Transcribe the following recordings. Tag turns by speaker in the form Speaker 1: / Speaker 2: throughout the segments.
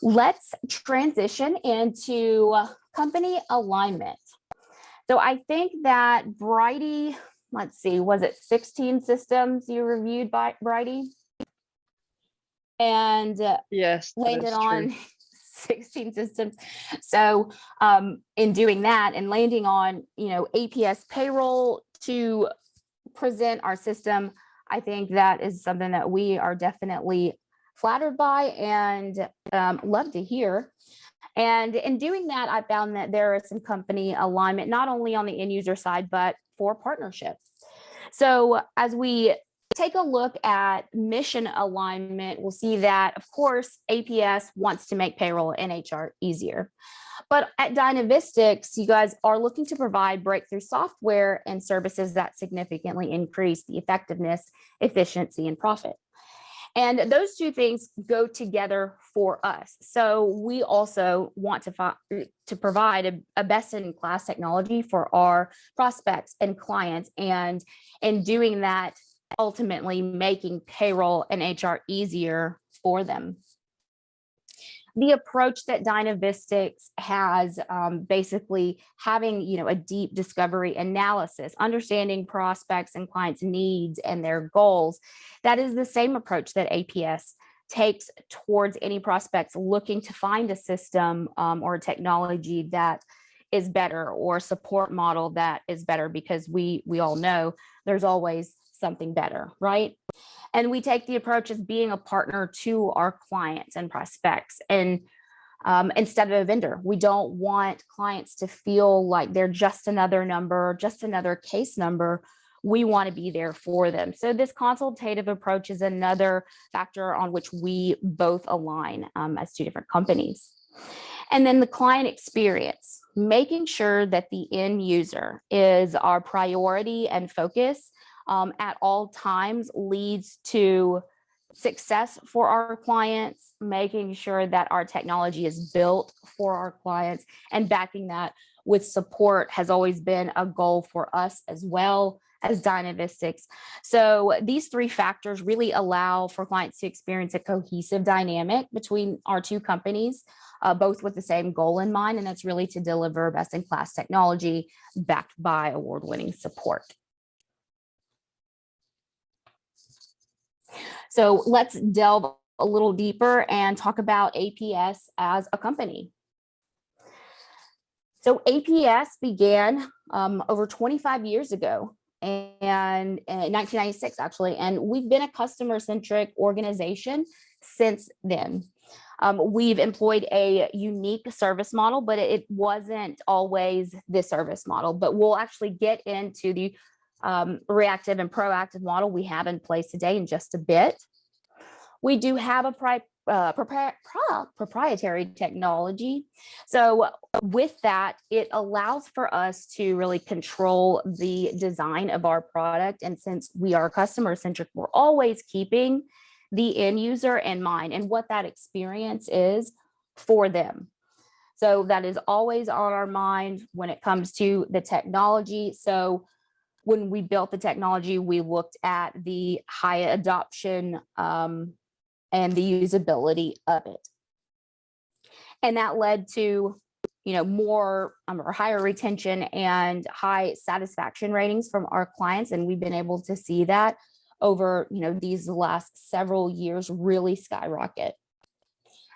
Speaker 1: Let's transition into company alignment. So I think that Bridie, let's see, was it 16 systems you reviewed by Bridie? And
Speaker 2: Yes,
Speaker 1: landed on
Speaker 2: true.
Speaker 1: 16 systems. So in doing that and landing on, APS payroll to present our system, I think that is something that we are definitely flattered by and love to hear. And in doing that, I found that there is some company alignment, not only on the end user side, but for partnerships. So as we take a look at mission alignment, we'll see that, of course, APS wants to make payroll and HR easier. But at Dynavistics, you guys are looking to provide breakthrough software and services that significantly increase the effectiveness, efficiency, and profit. And those two things go together for us. So we also want to provide a best-in-class technology for our prospects and clients. And in doing that, ultimately making payroll and HR easier for them. The approach that Dynavistics has, basically having a deep discovery analysis, understanding prospects and clients' needs and their goals, that is the same approach that APS takes towards any prospects looking to find a system or a technology that is better, or support model that is better, because we all know there's always something better, right? And we take the approach as being a partner to our clients and prospects, and instead of a vendor. We don't want clients to feel like they're just another number, just another case number. We want to be there for them. So this consultative approach is another factor on which we both align as two different companies. And then the client experience, making sure that the end user is our priority and focus at all times, leads to success for our clients, making sure that our technology is built for our clients, and backing that with support has always been a goal for us as well as Dynavistics. So these three factors really allow for clients to experience a cohesive dynamic between our two companies, both with the same goal in mind, and that's really to deliver best-in-class technology backed by award-winning support. So let's delve a little deeper and talk about APS as a company. So APS began over 25 years ago, and in 1996 actually, and we've been a customer-centric organization since then. We've employed a unique service model, but it wasn't always this service model. But we'll actually get into the reactive and proactive model we have in place today in just a bit. We do have a proprietary technology. So with that, it allows for us to really control the design of our product. And since we are customer centric, we're always keeping the end user in mind and what that experience is for them. So that is always on our mind when it comes to the technology. So when we built the technology, we looked at the high adoption and the usability of it. And that led to, more or higher retention and high satisfaction ratings from our clients. And we've been able to see that over, these last several years really skyrocket.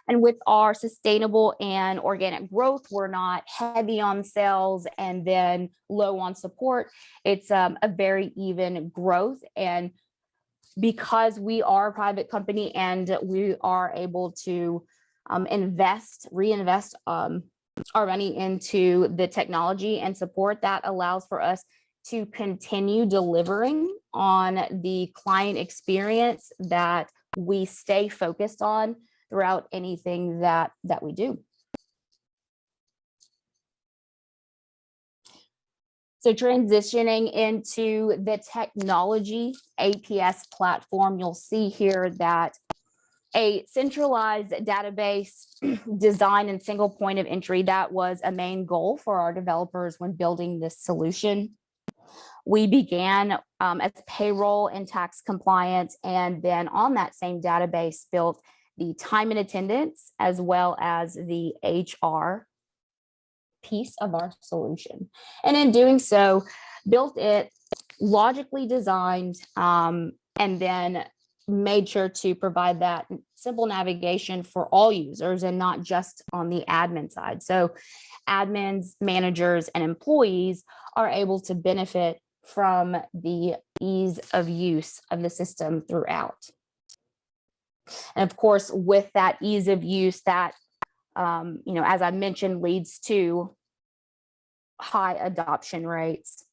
Speaker 1: And with our sustainable and organic growth, we're not heavy on sales and then low on support. It's a very even growth. And because we are a private company and we are able to reinvest our money into the technology and support, that allows for us to continue delivering on the client experience that we stay focused on throughout anything that we do. So transitioning into the technology APS platform, you'll see here that a centralized database design and single point of entry, that was a main goal for our developers when building this solution. We began as payroll and tax compliance, and then on that same database built the time and attendance, as well as the HR piece of our solution. And in doing so, built it logically designed, and then made sure to provide that simple navigation for all users and not just on the admin side. So admins, managers, and employees are able to benefit from the ease of use of the system throughout. And of course, with that ease of use, that, as I mentioned, leads to high adoption rates.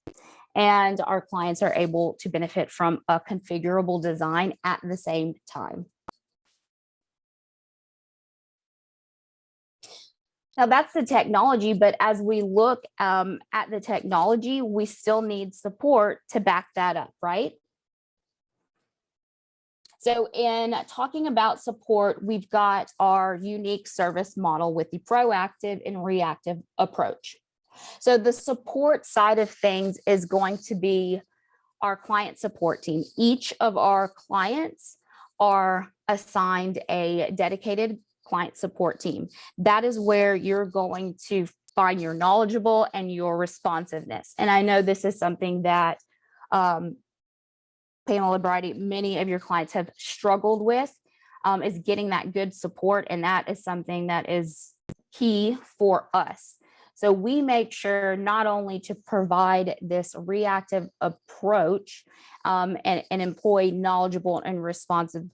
Speaker 1: And our clients are able to benefit from a configurable design at the same time. Now that's the technology, but as we look at the technology, we still need support to back that up, right? So in talking about support, we've got our unique service model with the proactive and reactive approach. So the support side of things is going to be our client support team. Each of our clients are assigned a dedicated client support team. That is where you're going to find your knowledgeable and your responsiveness. And I know this is something that Pamela and Bridie, many of your clients have struggled with, is getting that good support. And that is something that is key for us. So we make sure not only to provide this reactive approach and employ knowledgeable and responsive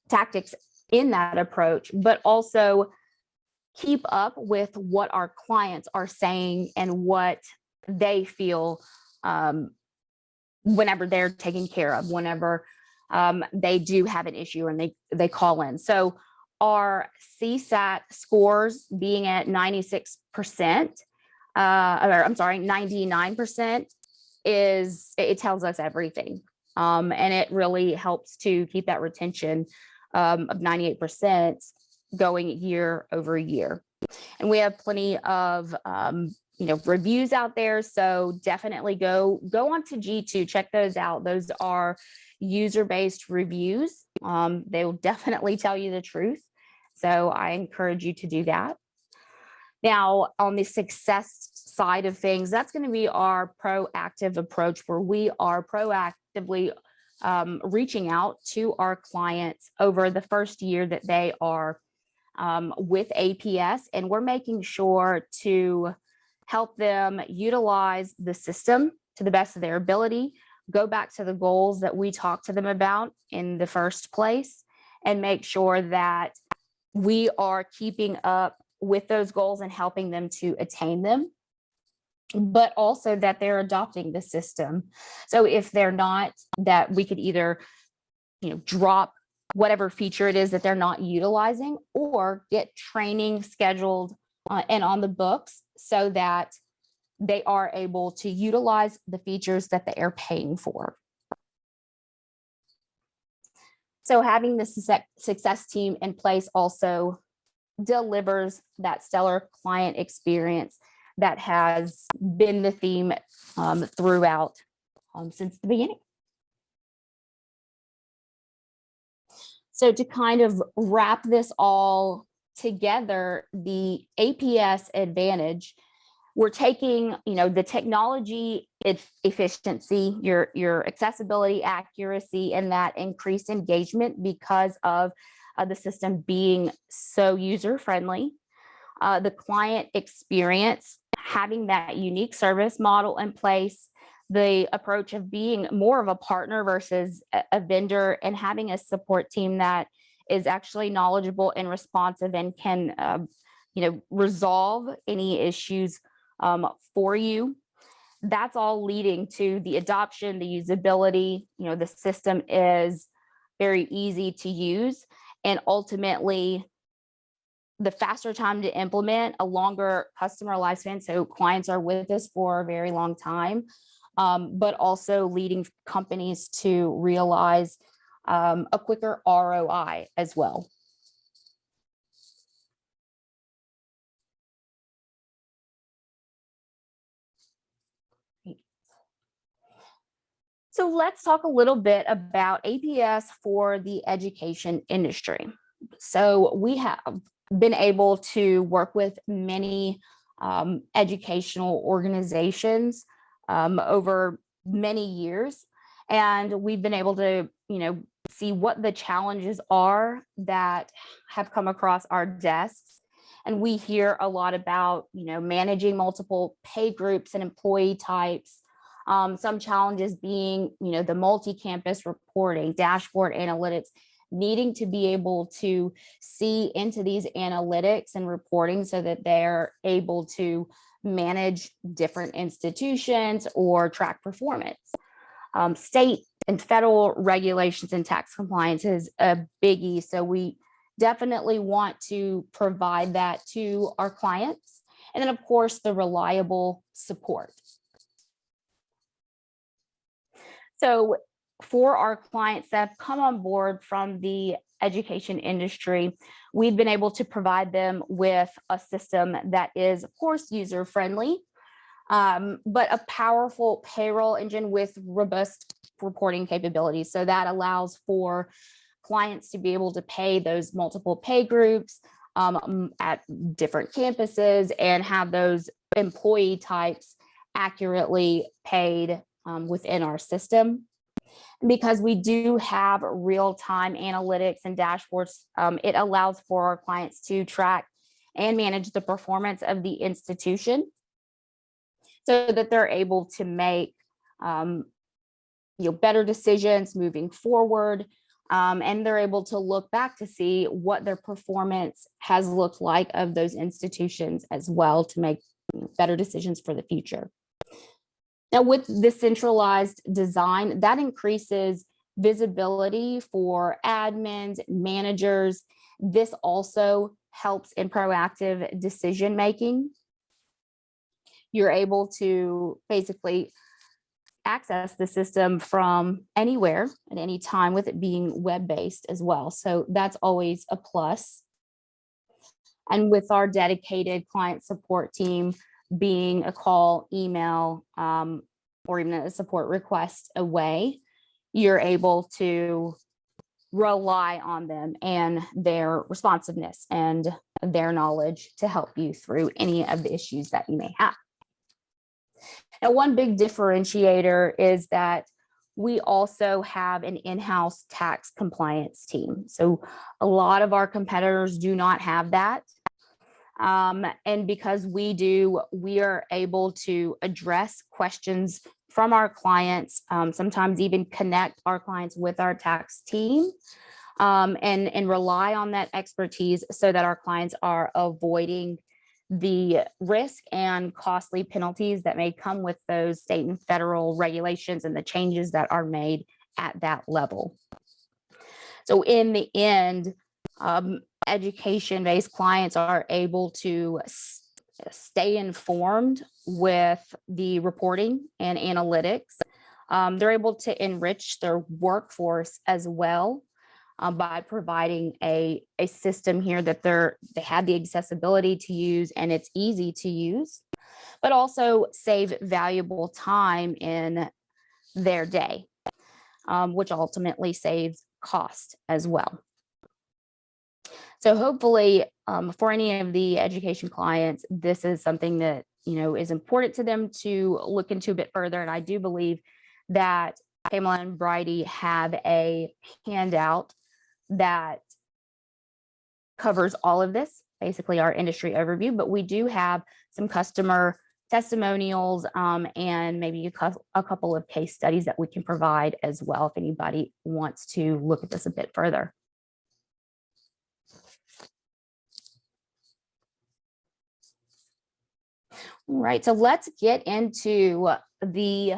Speaker 1: tactics in that approach, but also keep up with what our clients are saying and what they feel whenever they're taken care of, whenever they do have an issue and they call in. So our CSAT scores being at 96%, or I'm sorry, 99% it tells us everything. And it really helps to keep that retention of 98% going year over year. And we have plenty of reviews out there. So definitely go onto G2, check those out. Those are user-based reviews. They will definitely tell you the truth. So I encourage you to do that. Now, on the success side of things, that's going to be our proactive approach, where we are proactively reaching out to our clients over the first year that they are with APS, and we're making sure to help them utilize the system to the best of their ability, go back to the goals that we talked to them about in the first place, and make sure that we are keeping up with those goals and helping them to attain them, but also that they're adopting the system. So if they're not, that we could either, drop whatever feature it is that they're not utilizing, or get training scheduled and on the books so that they are able to utilize the features that they are paying for. So having the success team in place also delivers that stellar client experience that has been the theme throughout since the beginning. So to kind of wrap this all together, the APS Advantage, we're taking, the technology efficiency, your accessibility, accuracy, and that increased engagement because of the system being so user-friendly, the client experience, having that unique service model in place, the approach of being more of a partner versus a vendor, and having a support team that is actually knowledgeable and responsive and can, resolve any issues for you. That's all leading to the adoption, the usability. The system is very easy to use, and ultimately the faster time to implement, a longer customer lifespan. So clients are with us for a very long time, but also leading companies to realize a quicker ROI as well. So let's talk a little bit about APS for the education industry. So we have been able to work with many educational organizations over many years, and we've been able to, see what the challenges are that have come across our desks. And we hear a lot about, managing multiple pay groups and employee types. Some challenges being, the multi-campus reporting, dashboard analytics, needing to be able to see into these analytics and reporting so that they're able to manage different institutions or track performance. State and federal regulations and tax compliance is a biggie. So we definitely want to provide that to our clients. And then, of course, the reliable support. So for our clients that have come on board from the education industry, we've been able to provide them with a system that is, of course, user-friendly, but a powerful payroll engine with robust reporting capabilities. So that allows for clients to be able to pay those multiple pay groups at different campuses and have those employee types accurately paid within our system. Because we do have real-time analytics and dashboards, it allows for our clients to track and manage the performance of the institution so that they're able to make better decisions moving forward. And they're able to look back to see what their performance has looked like of those institutions as well to make better decisions for the future. Now, with the centralized design, that increases visibility for admins, managers. This also helps in proactive decision making. You're able to basically access the system from anywhere at any time, with it being web-based as well. So that's always a plus. And with our dedicated client support team being a call, email, or even a support request away, you're able to rely on them and their responsiveness and their knowledge to help you through any of the issues that you may have. Now, one big differentiator is that we also have an in-house tax compliance team. So a lot of our competitors do not have that. And because we do, we are able to address questions from our clients, sometimes even connect our clients with our tax team, and rely on that expertise so that our clients are avoiding the risk and costly penalties that may come with those state and federal regulations and the changes that are made at that level. So in the end, education-based clients are able to stay informed with the reporting and analytics. They're able to enrich their workforce as well by providing a system here that they have the accessibility to use and it's easy to use, but also save valuable time in their day, which ultimately saves cost as well. So hopefully for any of the education clients, this is something that, is important to them to look into a bit further. And I do believe that Pamela and Bridie have a handout that covers all of this, basically our industry overview, but we do have some customer testimonials and maybe a couple of case studies that we can provide as well if anybody wants to look at this a bit further. All right, so let's get into the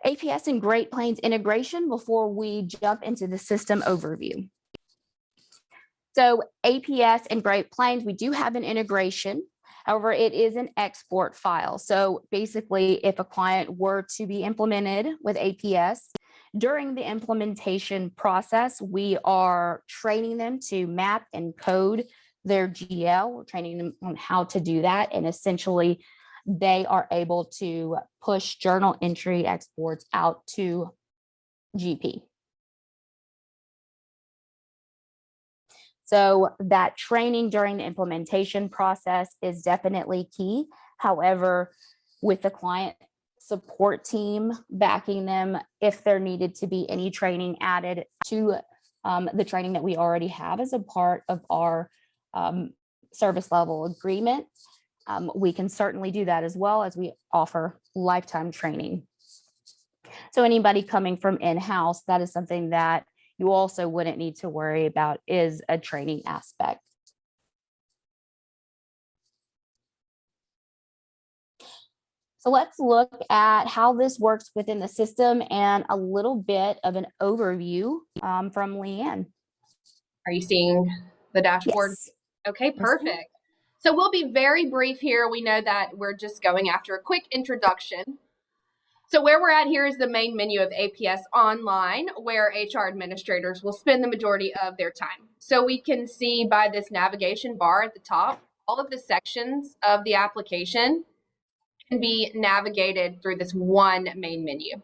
Speaker 1: APS and Great Plains integration before we jump into the system overview. So APS and Great Plains, we do have an integration. However, it is an export file. So basically, if a client were to be implemented with APS, during the implementation process, we are training them to map and code their GL. We're training them on how to do that. And essentially, they are able to push journal entry exports out to GP. So that training during the implementation process is definitely key. However, with the client support team backing them, if there needed to be any training added to the training that we already have as a part of our service level agreement, we can certainly do that, as well as we offer lifetime training. So anybody coming from in-house, that is something that you also wouldn't need to worry about, is a training aspect. So let's look at how this works within the system and a little bit of an overview from Leanne.
Speaker 2: Are you seeing the dashboard?
Speaker 1: Yes.
Speaker 2: Okay, perfect. So we'll be very brief here. We know that we're just going after a quick introduction. So where we're at here is the main menu of APS Online, where HR administrators will spend the majority of their time. So we can see by this navigation bar at the top, all of the sections of the application can be navigated through this one main menu.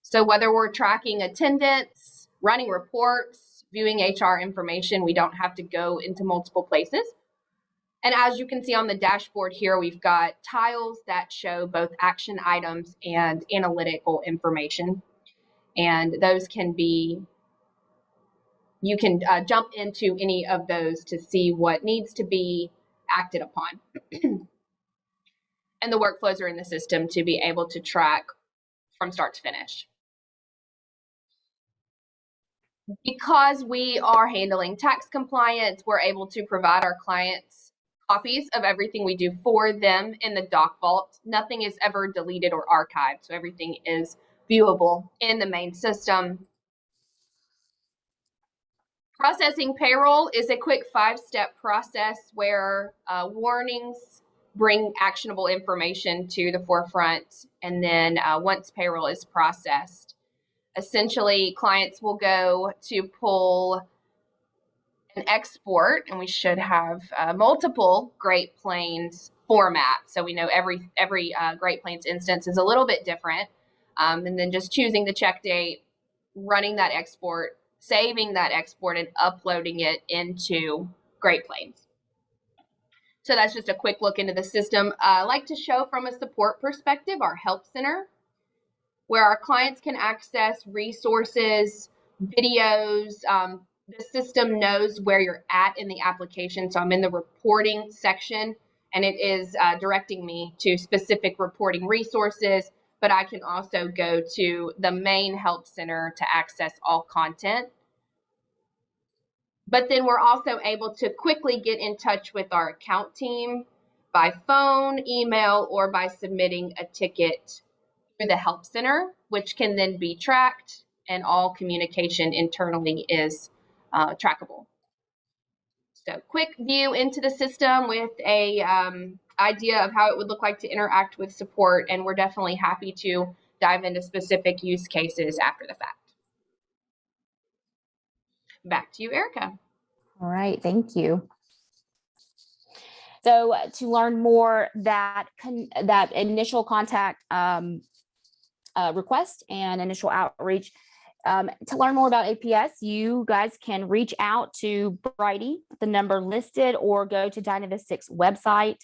Speaker 2: So whether we're tracking attendance, running reports, viewing HR information, we don't have to go into multiple places. And as you can see on the dashboard here, we've got tiles that show both action items and analytical information. And those can be, you can jump into any of those to see what needs to be acted upon. And the workflows are in the system to be able to track from start to finish. Because we are handling tax compliance, we're able to provide our clients copies of everything we do for them in the doc vault. Nothing is ever deleted or archived, so everything is viewable in the main system. Processing payroll is a quick 5-step process where warnings bring actionable information to the forefront, and then once payroll is processed, essentially clients will go to pull an export, and we should have multiple Great Plains formats. So we know every Great Plains instance is a little bit different. And then just choosing the check date, running that export, saving that export, and uploading it into Great Plains. So that's just a quick look into the system. I like to show from a support perspective our help center, where our clients can access resources, videos. The system knows where you're at in the application. So I'm in the reporting section, and it is directing me to specific reporting resources, but I can also go to the main help center to access all content. But then we're also able to quickly get in touch with our account team by phone, email, or by submitting a ticket through the help center, which can then be tracked, and all communication internally is trackable. So quick view into the system with a idea of how it would look like to interact with support, and we're definitely happy to dive into specific use cases after the fact. Back to you, Erica.
Speaker 1: All right, thank you. So to learn more, that initial contact request and initial outreach, to learn more about APS, you guys can reach out to Bridie, the number listed, or go to Dynavistics website.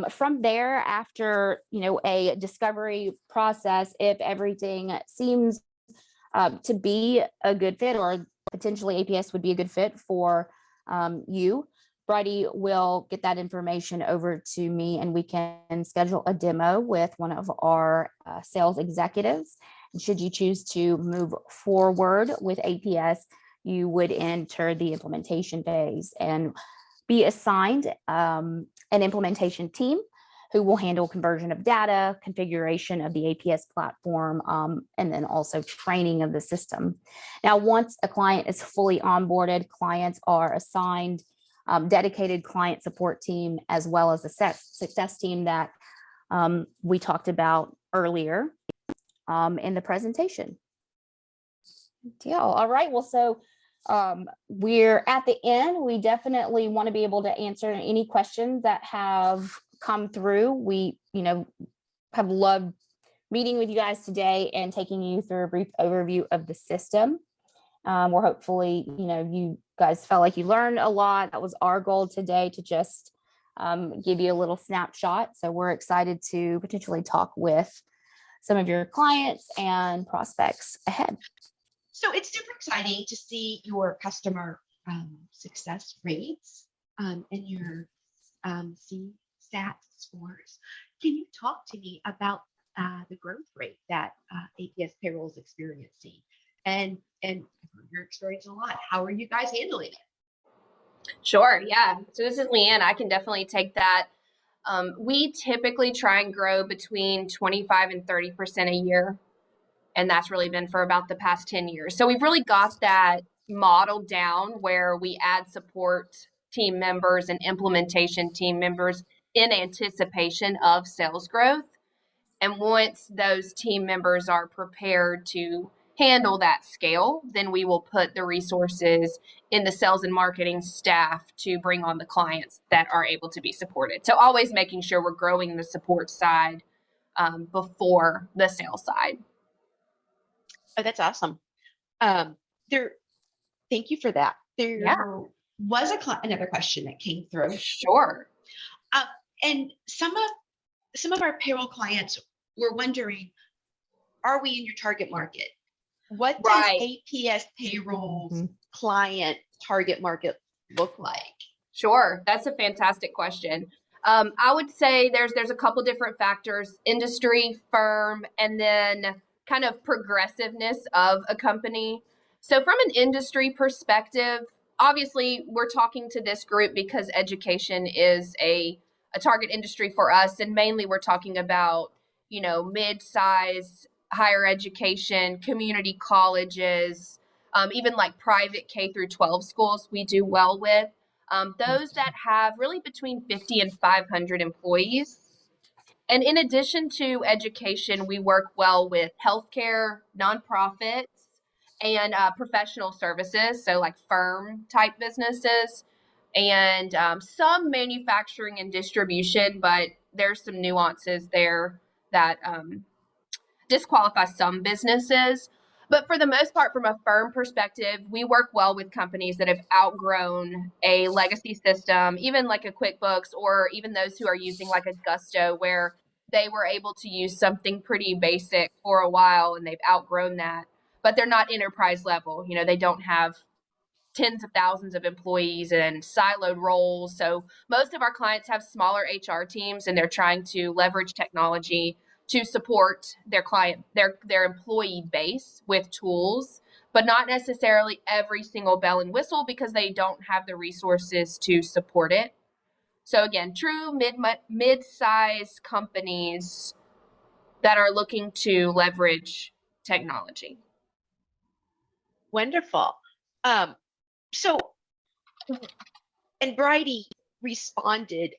Speaker 1: From there, after a discovery process, if everything seems to be a good fit, or potentially APS would be a good fit for you, Bridie will get that information over to me, and we can schedule a demo with one of our sales executives. And should you choose to move forward with APS, you would enter the implementation phase and be assigned an implementation team who will handle conversion of data, configuration of the APS platform, and then also training of the system. Now, once a client is fully onboarded, clients are assigned dedicated client support team, as well as a success team that we talked about earlier in the presentation. Yeah, all right. Well, so we're at the end. We definitely want to be able to answer any questions that have come through. We, have loved meeting with you guys today and taking you through a brief overview of the system. We're hopefully, you guys felt like you learned a lot. That was our goal today, to just give you a little snapshot. So we're excited to potentially talk with some of your clients and prospects ahead.
Speaker 3: So it's super exciting to see your customer success rates and your CSAT scores. Can you talk to me about the growth rate that APS Payroll is experiencing? And you're experiencing a lot. How are you guys handling it?
Speaker 2: Sure. Yeah. So this is Leanne. I can definitely take that. We typically try and grow between 25 and 30% a year. And that's really been for about the past 10 years. So we've really got that model down where we add support team members and implementation team members in anticipation of sales growth. And once those team members are prepared to handle that scale, then we will put the resources in the sales and marketing staff to bring on the clients that are able to be supported. So always making sure we're growing the support side before the sales side.
Speaker 3: Oh, that's awesome. Thank you for that. There was another question that came through.
Speaker 2: Sure.
Speaker 3: And some of our payroll clients were wondering, are we in your target market? What does APS Payroll's client target market look like?
Speaker 2: Sure. That's a fantastic question. I would say there's a couple different factors: industry, firm, and then kind of progressiveness of a company. So from an industry perspective, obviously we're talking to this group because education is a target industry for us. And mainly we're talking about, mid-size higher education, community colleges, even like private K through 12 schools we do well with. Those that have really between 50 and 500 employees. And in addition to education, we work well with healthcare, nonprofits, and professional services, so like firm type businesses, and some manufacturing and distribution, but there's some nuances there that disqualify some businesses. But for the most part, from a firm perspective, we work well with companies that have outgrown a legacy system, even like a QuickBooks, or even those who are using like a Gusto, where they were able to use something pretty basic for a while and they've outgrown that, but they're not enterprise level. They don't have tens of thousands of employees and siloed roles. So most of our clients have smaller HR teams, and they're trying to leverage technology to support their their employee base with tools, but not necessarily every single bell and whistle, because they don't have the resources to support it. So again, true mid-size companies that are looking to leverage technology.
Speaker 3: Wonderful. So, and Bridie responded,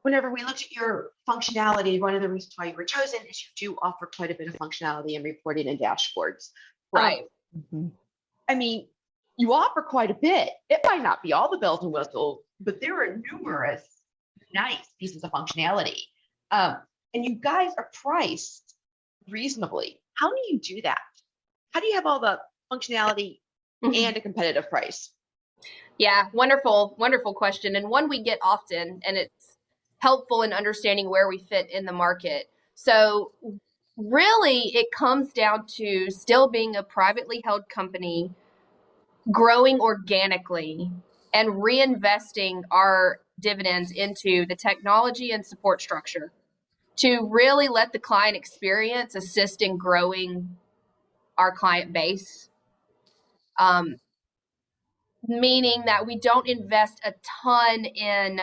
Speaker 3: whenever we looked at your functionality, one of the reasons why you were chosen is you do offer quite a bit of functionality and reporting and dashboards.
Speaker 2: Right.
Speaker 3: I mean, you offer quite a bit. It might not be all the bells and whistles, but there are numerous nice pieces of functionality. And you guys are priced reasonably. How do you do that? How do you have all the functionality and a competitive price?
Speaker 2: Yeah, wonderful question. And one we get often, and it's helpful in understanding where we fit in the market. So really, it comes down to still being a privately held company, growing organically, and reinvesting our dividends into the technology and support structure to really let the client experience assist in growing our client base. Meaning that we don't invest a ton in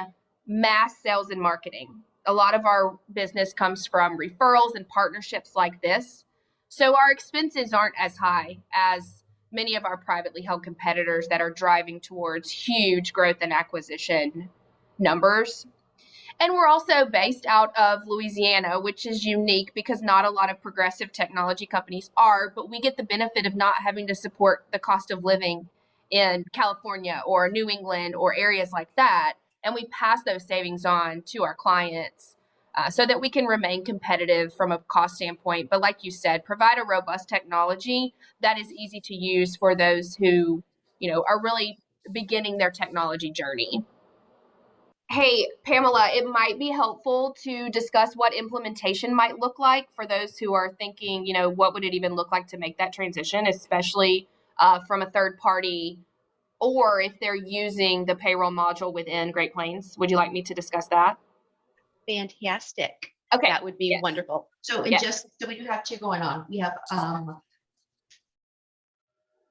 Speaker 2: mass sales and marketing. A lot of our business comes from referrals and partnerships like this. So our expenses aren't as high as many of our privately held competitors that are driving towards huge growth and acquisition numbers. And we're also based out of Louisiana, which is unique because not a lot of progressive technology companies are, but we get the benefit of not having to support the cost of living in California or New England or areas like that. And we pass those savings on to our clients so that we can remain competitive from a cost standpoint. But like you said, provide a robust technology that is easy to use for those who, are really beginning their technology journey. Hey, Pamela, it might be helpful to discuss what implementation might look like for those who are thinking, what would it even look like to make that transition, especially from a third party, or if they're using the payroll module within Great Plains. Would you like me to discuss that?
Speaker 3: Fantastic.
Speaker 2: Okay.
Speaker 3: That would be wonderful. So, so we do have two going on. We have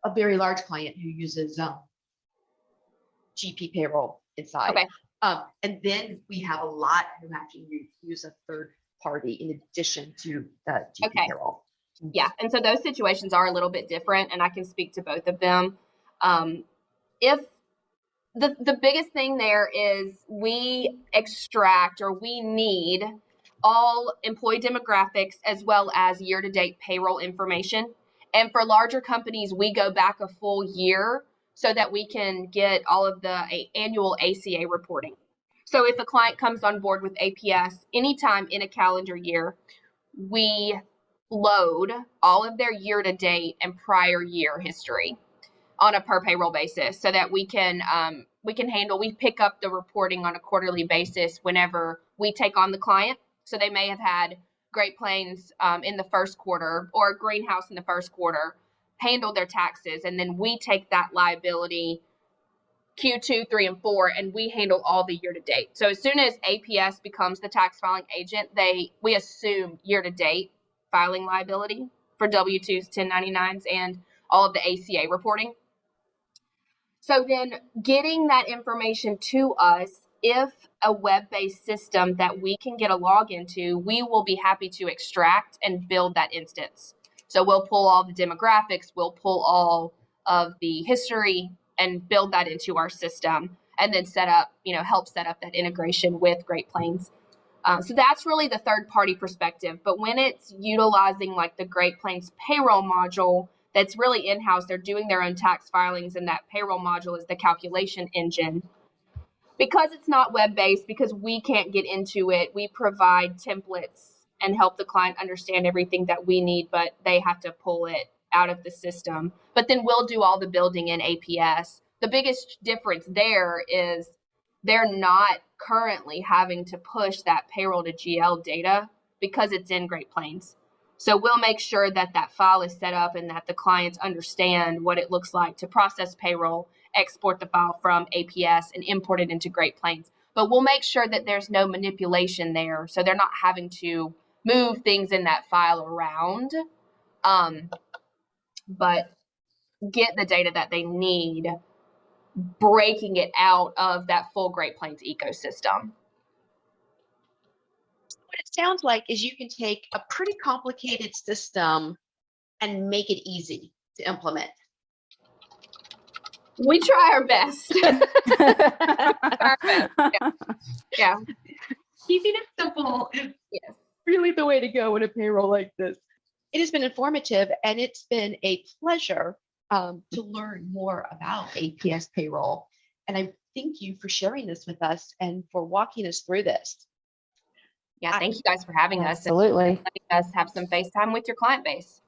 Speaker 3: a very large client who uses GP payroll inside.
Speaker 2: Okay.
Speaker 3: And then we have a lot who actually use a third party in addition to the GP payroll.
Speaker 2: Yeah. And so those situations are a little bit different, and I can speak to both of them. If the biggest thing there is we extract, or we need all employee demographics as well as year-to-date payroll information. And for larger companies, we go back a full year so that we can get all of the annual ACA reporting. So if a client comes on board with APS anytime in a calendar year, we load all of their year-to-date and prior year history on a per payroll basis so that we can we pick up the reporting on a quarterly basis whenever we take on the client. So they may have had Great Plains in the first quarter, or Greenhouse in the first quarter, handle their taxes, and then we take that liability Q2, 3, and 4, and we handle all the year to date. So as soon as APS becomes the tax filing agent, we assume year to date filing liability for W-2s, 1099s, and all of the ACA reporting. So then getting that information to us, if a web-based system that we can get a log into, we will be happy to extract and build that instance. So we'll pull all the demographics, we'll pull all of the history and build that into our system, and then help set up that integration with Great Plains. So that's really the third party perspective. But when it's utilizing like the Great Plains payroll module, that's really in-house, they're doing their own tax filings, and that payroll module is the calculation engine. Because it's not web-based, because we can't get into it, we provide templates and help the client understand everything that we need, but they have to pull it out of the system. But then we'll do all the building in APS. The biggest difference there is they're not currently having to push that payroll to GL data because it's in Great Plains. So we'll make sure that that file is set up and that the clients understand what it looks like to process payroll, export the file from APS, and import it into Great Plains. But we'll make sure that there's no manipulation there, so they're not having to move things in that file around, but get the data that they need, breaking it out of that full Great Plains ecosystem.
Speaker 3: What it sounds like is you can take a pretty complicated system and make it easy to implement.
Speaker 2: We try our best. Yeah.
Speaker 3: Keeping it simple is really the way to go in a payroll like this. It has been informative, and it's been a pleasure to learn more about APS payroll. And I thank you for sharing this with us and for walking us through this.
Speaker 2: Yeah, thank you guys for having us.
Speaker 1: Absolutely.
Speaker 2: And letting us have some FaceTime with your client base.